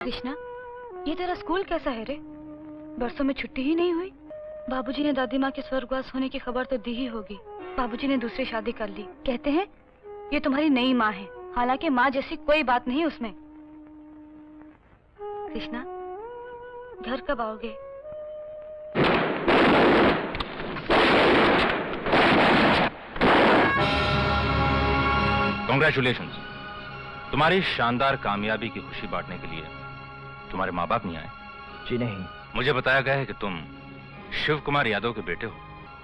कृष्णा, ये तेरा स्कूल कैसा है रे? बरसों में छुट्टी ही नहीं हुई। बाबूजी ने दादी माँ के स्वर्गवास होने की खबर तो दी ही होगी। बाबूजी ने दूसरी शादी कर ली। कहते हैं ये तुम्हारी नई माँ है, हालांकि माँ जैसी कोई बात नहीं उसमें। कृष्णा, घर कब आओगे? कॉन्ग्रेचुलेशंस, तुम्हारी शानदार कामयाबी की खुशी बांटने के लिए तुम्हारे माँ बाप नहीं आए? जी नहीं। मुझे बताया गया है कि तुम शिव कुमार यादव के बेटे हो।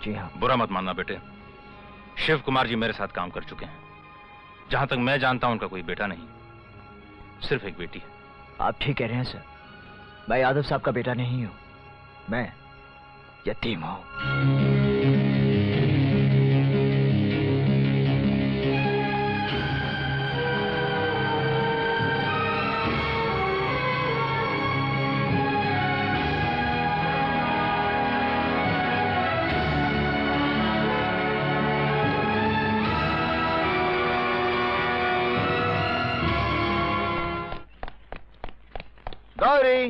जी हाँ। बुरा मत मानना बेटे, शिव कुमार जी मेरे साथ काम कर चुके हैं। जहां तक मैं जानता हूं उनका कोई बेटा नहीं, सिर्फ एक बेटी है। आप ठीक कह रहे हैं सर, मैं यादव साहब का बेटा नहीं हूं, मैं यतीम हूं। गौरी,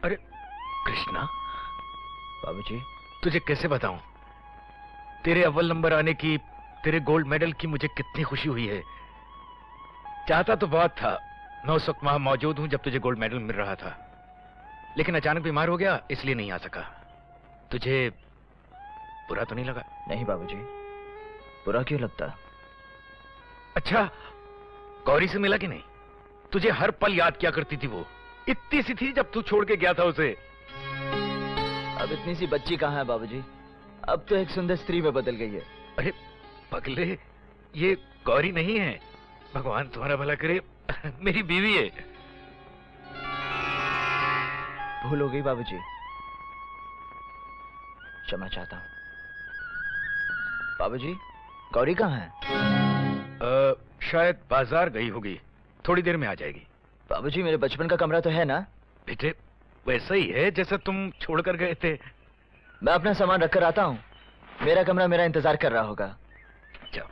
अरे कृष्णा, बाबूजी तुझे कैसे बताऊं, तेरे अव्वल नंबर आने की, तेरे गोल्ड मेडल की मुझे कितनी खुशी हुई है। चाहता तो बहुत था, मैं उस वक्त वहां मौजूद हूं जब तुझे गोल्ड मेडल मिल रहा था, लेकिन अचानक बीमार हो गया इसलिए नहीं आ सका। तुझे बुरा तो नहीं लगा? नहीं बाबूजी, बुरा क्यों लगता? अच्छा, गौरी से मिला कि नहीं? तुझे हर पल याद किया करती थी वो, इतनी सी थी जब तू छोड़ के गया था उसे। अब इतनी सी बच्ची कहाँ है बाबूजी, अब तो एक सुंदर स्त्री में बदल गई है। अरे पगले, ये गौरी नहीं है, भगवान तुम्हारा भला करे, मेरी बीवी है। भूल हो गई बाबूजी, क्षमा चाहता हूं। बाबूजी, गौरी कहाँ है? शायद बाजार गई होगी, थोड़ी देर में आ जाएगी। बाबूजी, मेरे बचपन का कमरा तो है ना? बेटे, वैसा ही है जैसा तुम छोड़कर गए थे। मैं अपना सामान रखकर आता हूं, मेरा कमरा मेरा इंतजार कर रहा होगा। जाओ।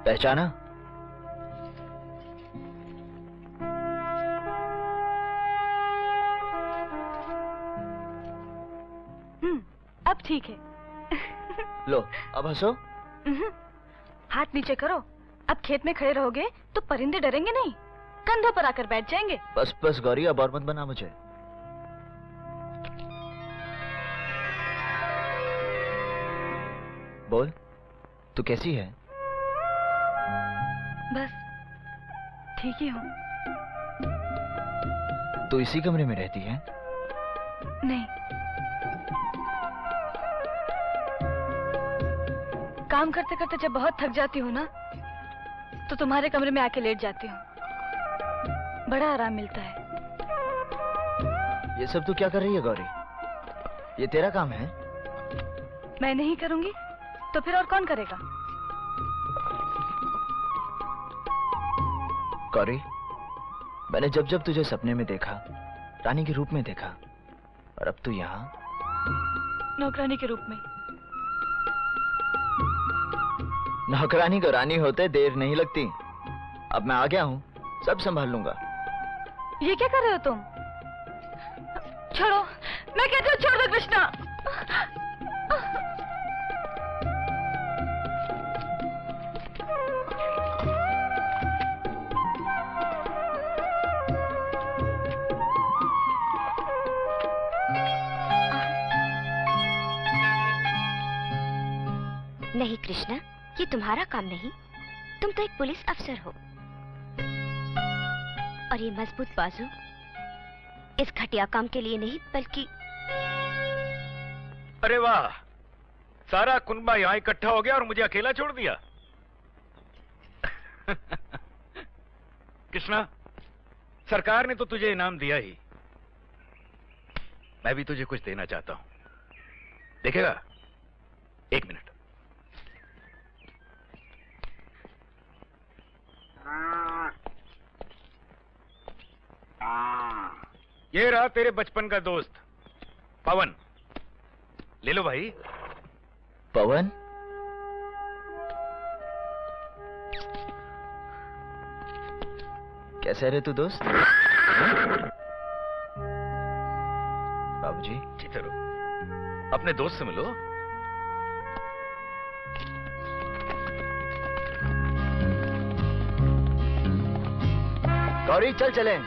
पहचाना? अब ठीक है। लो, अब हंसो। हाथ नीचे करो। अब खेत में खड़े रहोगे तो परिंदे डरेंगे नहीं, कंधों पर आकर बैठ जाएंगे। बस बस गौरी, अब और मत बना मुझे। बोल, तू कैसी है? बस ठीक ही हूँ। तू इसी कमरे में रहती है? नहीं, काम करते करते जब बहुत थक जाती हूँ ना, तो तुम्हारे कमरे में आके लेट जाती हूँ। बड़ा आराम मिलता है। ये सब तू क्या कर रही है गौरी? ये तेरा काम है? मैं नहीं करूंगी तो फिर और कौन करेगा? गौरी, मैंने जब जब तुझे सपने में देखा, रानी के रूप में देखा, और अब तू यहाँ नौकरानी के रूप में। नौकरानी को रानी होते देर नहीं लगती। अब मैं आ गया हूँ, सब संभाल लूंगा। ये क्या कर रहे हो तुम? छोड़ो, मैं कहती हूँ छोड़ दो कृष्णा। नहीं कृष्णा, ये तुम्हारा काम नहीं, तुम तो एक पुलिस अफसर हो। और ये मजबूत बाजू इस घटिया काम के लिए नहीं, बल्कि अरे वाह, सारा कुनबा यहाँ इकट्ठा हो गया और मुझे अकेला छोड़ दिया। कृष्णा, सरकार ने तो तुझे इनाम दिया ही, मैं भी तुझे कुछ देना चाहता हूं, देखेगा? 1 मिनट। ये रहा तेरे बचपन का दोस्त पवन, ले लो भाई। पवन? कैसे रे तू दोस्त? बाबूजी। जीते रहो, अपने दोस्त से मिलो। गौरी चल चलें।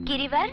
गिरिवर,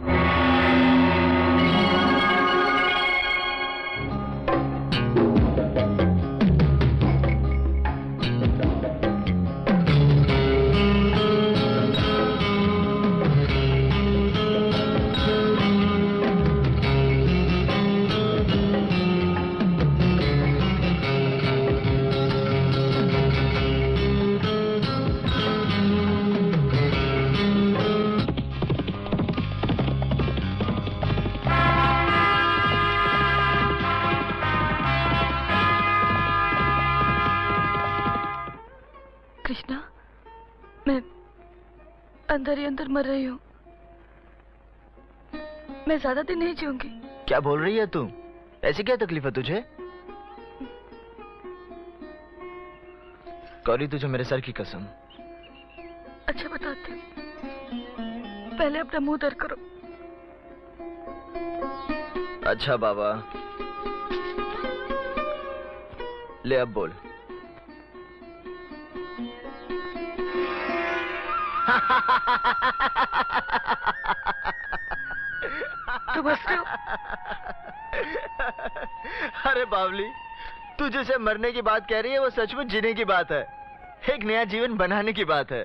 कृष्णा, मैं अंदर ही अंदर मर रही हूँ। मैं ज्यादा दिन नहीं जीऊंगी। क्या बोल रही है तू? ऐसी क्या तकलीफ है तुझे? गौरी तुझे मेरे सर की कसम। अच्छा बताती हूँ, पहले अपना मुंह दर करो। अच्छा बाबा, ले अब बोल। तुम हंस रहे हो? अरे बावली, तू जिसे मरने की बात कह रही है वो सच में जीने की बात है, एक नया जीवन बनाने की बात है।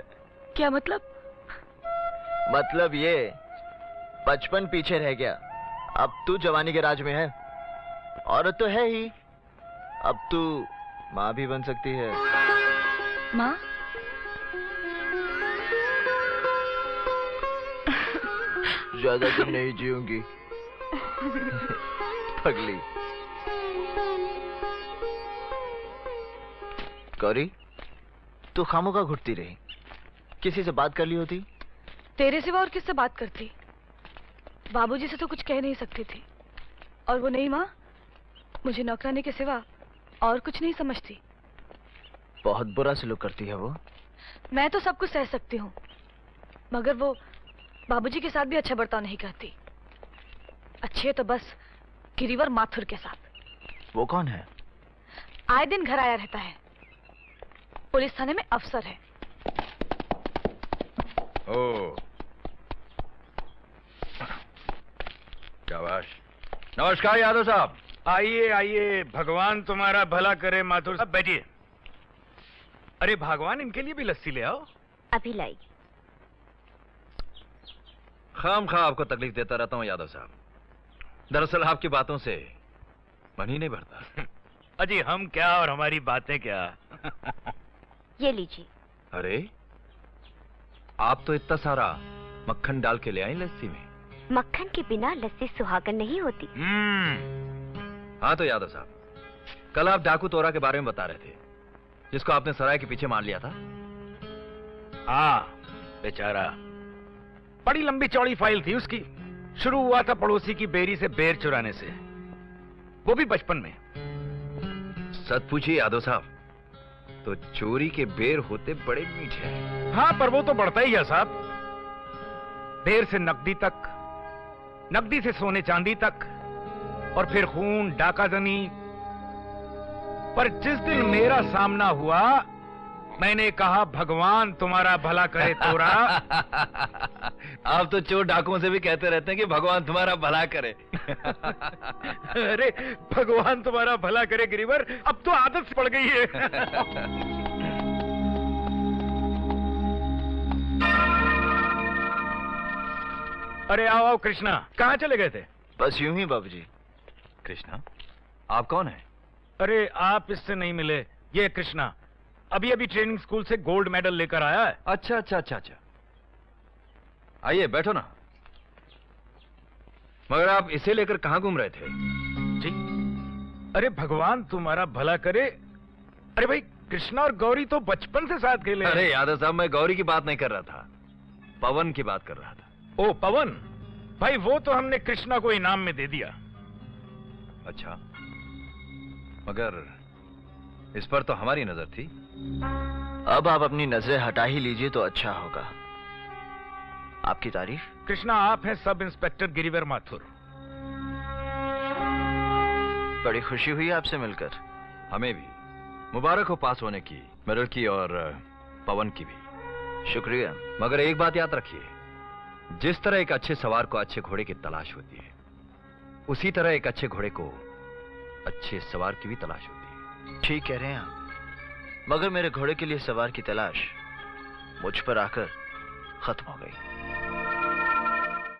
क्या मतलब? मतलब ये, बचपन पीछे रह गया, अब तू जवानी के राज में है। औरत तो है ही, अब तू माँ भी बन सकती है। माँ? ज्यादा दिन नहीं जीऊंगी पगली। गौरी, तू खामोखा घुटती रही, किसी से बात कर ली होती? तेरे सिवा और किससे बात करती? बाबूजी से तो कुछ कह नहीं सकती थी, और वो नहीं माँ, मुझे नौकरानी के सिवा और कुछ नहीं समझती। बहुत बुरा सलूक करती है वो। मैं तो सब कुछ सह सकती हूँ, मगर वो बाबूजी के साथ भी अच्छा बर्ताव नहीं करती। अच्छी है तो बस गिरिवर माथुर के साथ। वो कौन है? आए दिन घर आया रहता है, पुलिस थाने में अफसर है। ओ, शाबाश। नमस्कार यादव साहब। आइए आइए, भगवान तुम्हारा भला करे। माथुर साहब बैठिए। अरे भगवान, इनके लिए भी लस्सी ले आओ। अभी लाई। खामखा आपको तकलीफ देता रहता हूँ यादव साहब, दरअसल आपकी बातों से मन ही नहीं भरता। अजी हम क्या और हमारी बातें क्या। ये लीजिए। अरे आप तो इतना सारा मक्खन डाल के ले आई लस्सी में। मक्खन के बिना लस्सी सुहागन नहीं होती। हाँ तो यादव साहब, कल आप डाकू तोरा के बारे में बता रहे थे, जिसको आपने सराय के पीछे मार लिया था। हाँ बेचारा, बड़ी लंबी चौड़ी फाइल थी उसकी। शुरू हुआ था पड़ोसी की बेरी से बेर चुराने से, वो भी बचपन में। सच पूछिए यादव साहब, तो चोरी के बेर होते बड़े मीठे हैं। हाँ पर वो तो बढ़ता ही है साहब। बेर से नकदी तक, नकदी से सोने चांदी तक, और फिर खून, डाकाजनी। पर जिस दिन मेरा सामना हुआ, मैंने कहा भगवान तुम्हारा भला करे तोरा। आप तो चोर डाकुओं से भी कहते रहते हैं कि भगवान तुम्हारा भला करे। अरे भगवान तुम्हारा भला करे गिरिवर, अब तो आदत से पड़ गई है। अरे आओ आओ कृष्णा, कहाँ चले गए थे? बस यूं ही बाबूजी। कृष्णा, आप कौन है? अरे आप इससे नहीं मिले, ये कृष्णा अभी अभी ट्रेनिंग स्कूल से गोल्ड मेडल लेकर आया है। अच्छा अच्छा अच्छा अच्छा, आइए बैठो ना। मगर आप इसे लेकर कहाँ घूम रहे थे? जी, अरे भगवान तुम्हारा भला करे। अरे भाई, कृष्णा और गौरी तो बचपन से साथ खेले। अरे यादव साहब, मैं गौरी की बात नहीं कर रहा था, पवन की बात कर रहा था। ओ पवन, भाई वो तो हमने कृष्णा को इनाम में दे दिया। अच्छा, मगर इस पर तो हमारी नजर थी। अब आप अपनी नजरें हटा ही लीजिए तो अच्छा होगा। आपकी तारीफ? कृष्णा, आप हैं सब इंस्पेक्टर गिरिवर माथुर। बड़ी खुशी हुई आपसे मिलकर। हमें भी मुबारक हो पास होने की, मेडल की और पवन की भी। शुक्रिया। मगर एक बात याद रखिए, जिस तरह एक अच्छे सवार को अच्छे घोड़े की तलाश होती है, उसी तरह एक अच्छे घोड़े को अच्छे सवार की भी तलाश होती है। ठीक कह रहे हैं आप, मगर मेरे घोड़े के लिए सवार की तलाश मुझ पर आकर खत्म हो गई।